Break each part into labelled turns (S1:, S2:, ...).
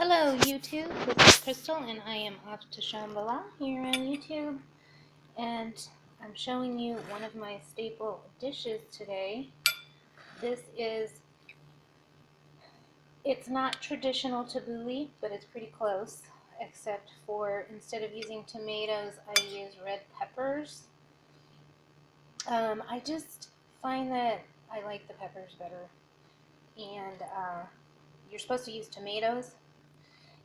S1: Hello YouTube, this is Crystal and I am off to Shambhala here on YouTube, and I'm showing you one of my staple dishes today. It's not traditional tabbouleh, but it's pretty close, except for instead of using tomatoes, I use red peppers. I just find that I like the peppers better, and you're supposed to use tomatoes,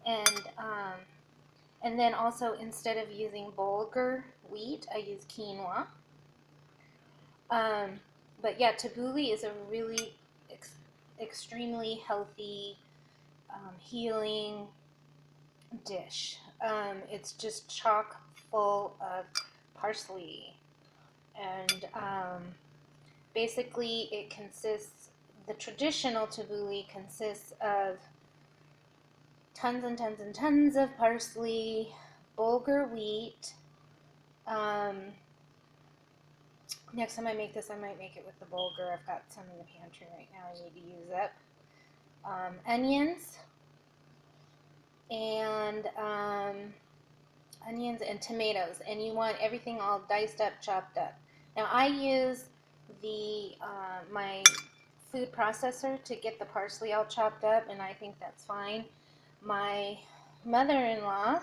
S1: and then also, instead of using bulgur wheat, I use quinoa. But yeah, tabbouleh is a really extremely healthy, healing dish. It's just chock full of parsley. And basically the traditional tabbouleh consists of tons and tons and tons of parsley, bulgur wheat. Next time I make this, I might make it with the bulgur. I've got some in the pantry right now I need to use up. Onions and tomatoes, and you want everything all diced up, chopped up. Now I use my food processor to get the parsley all chopped up, and I think that's fine. My mother-in-law,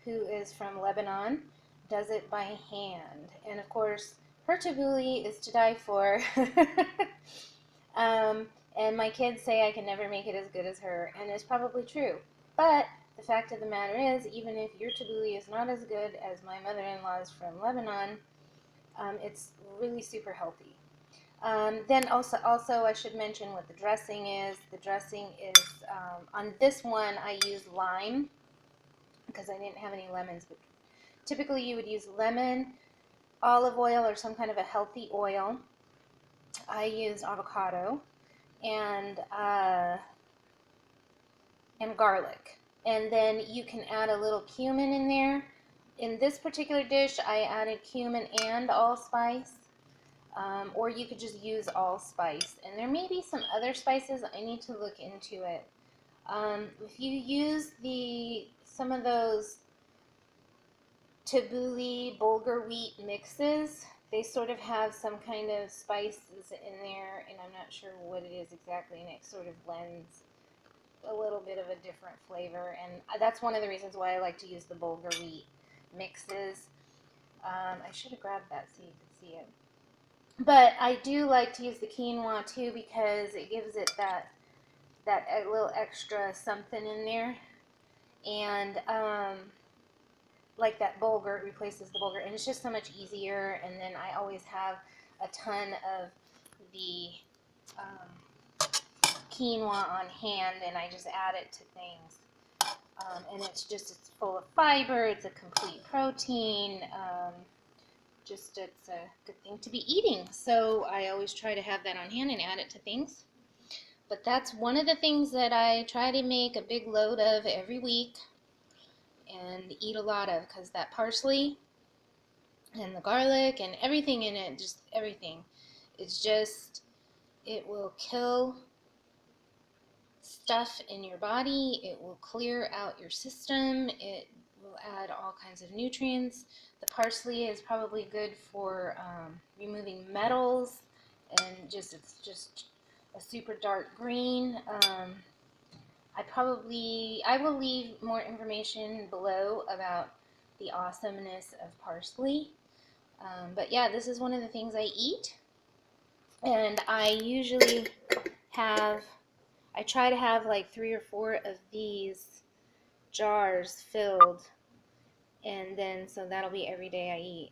S1: who is from Lebanon, does it by hand, and of course her tabbouleh is to die for. And my kids say I can never make it as good as her, and it's probably true. But the fact of the matter is, even if your tabbouleh is not as good as my mother-in-law's from Lebanon, it's really super healthy. Then also I should mention what the dressing is. The dressing is, on this one I use lime because I didn't have any lemons, but typically you would use lemon, olive oil, or some kind of a healthy oil. I use avocado and garlic, and then you can add a little cumin in there. In this particular dish, I added cumin and allspice, or you could just use allspice. And there may be some other spices. I need to look into it. If you use some of those tabbouleh bulgur wheat mixes, they sort of have some kind of spices in there, and I'm not sure what it is exactly, and it sort of lends a little bit of a different flavor, and that's one of the reasons why I like to use the bulgur wheat mixes. I should have grabbed that so you could see it. But I do like to use the quinoa too, because it gives it that a little extra something in there, and like that bulgur replaces the bulgur, and it's just so much easier. And then I always have a ton of the quinoa on hand, and I just add it to things. And it's full of fiber. It's a complete protein. It's a good thing to be eating. So I always try to have that on hand and add it to things. But that's one of the things that I try to make a big load of every week and eat a lot of, because that parsley and the garlic and everything in it, just everything, it will kill stuff in your body. It will clear out your system. It will add all kinds of nutrients. The parsley is probably good for removing metals, and it's just a super dark green. I will leave more information below about the awesomeness of parsley. But yeah, this is one of the things I eat, and I try to have like 3 or 4 of these jars filled, and then so that'll be every day I eat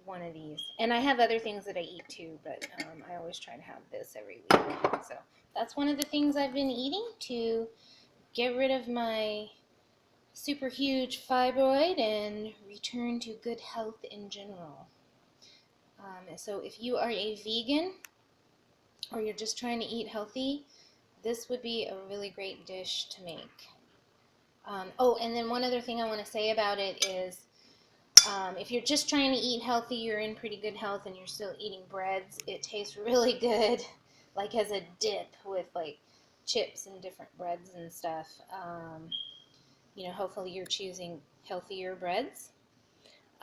S1: one of these. And I have other things that I eat too, but I always try to have this every week. So that's one of the things I've been eating to get rid of my super huge fibroid and return to good health in general. So if you are a vegan or you're just trying to eat healthy, this would be a really great dish to make. Oh, and then one other thing I want to say about it is, if you're just trying to eat healthy, you're in pretty good health, and you're still eating breads, it tastes really good, like as a dip with like chips and different breads and stuff. You know, hopefully you're choosing healthier breads.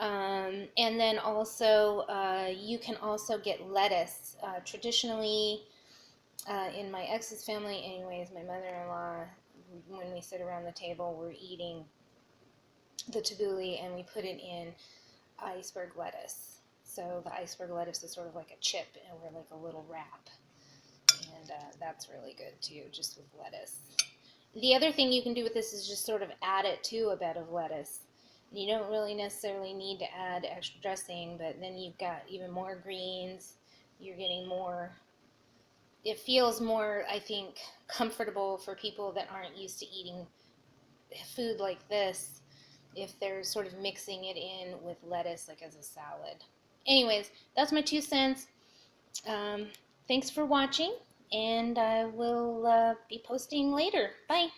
S1: And then also, you can also get lettuce. Traditionally, in my ex's family, anyways, my mother-in-law, when we sit around the table, we're eating the tabbouleh and we put it in iceberg lettuce. So the iceberg lettuce is sort of like a chip or like a little wrap. And that's really good too, just with lettuce. The other thing you can do with this is just sort of add it to a bed of lettuce. You don't really necessarily need to add extra dressing, but then you've got even more greens. You're getting more. It feels more, I think, comfortable for people that aren't used to eating food like this if they're sort of mixing it in with lettuce like as a salad. Anyways, that's my 2 cents. Thanks for watching, and I will be posting later. Bye.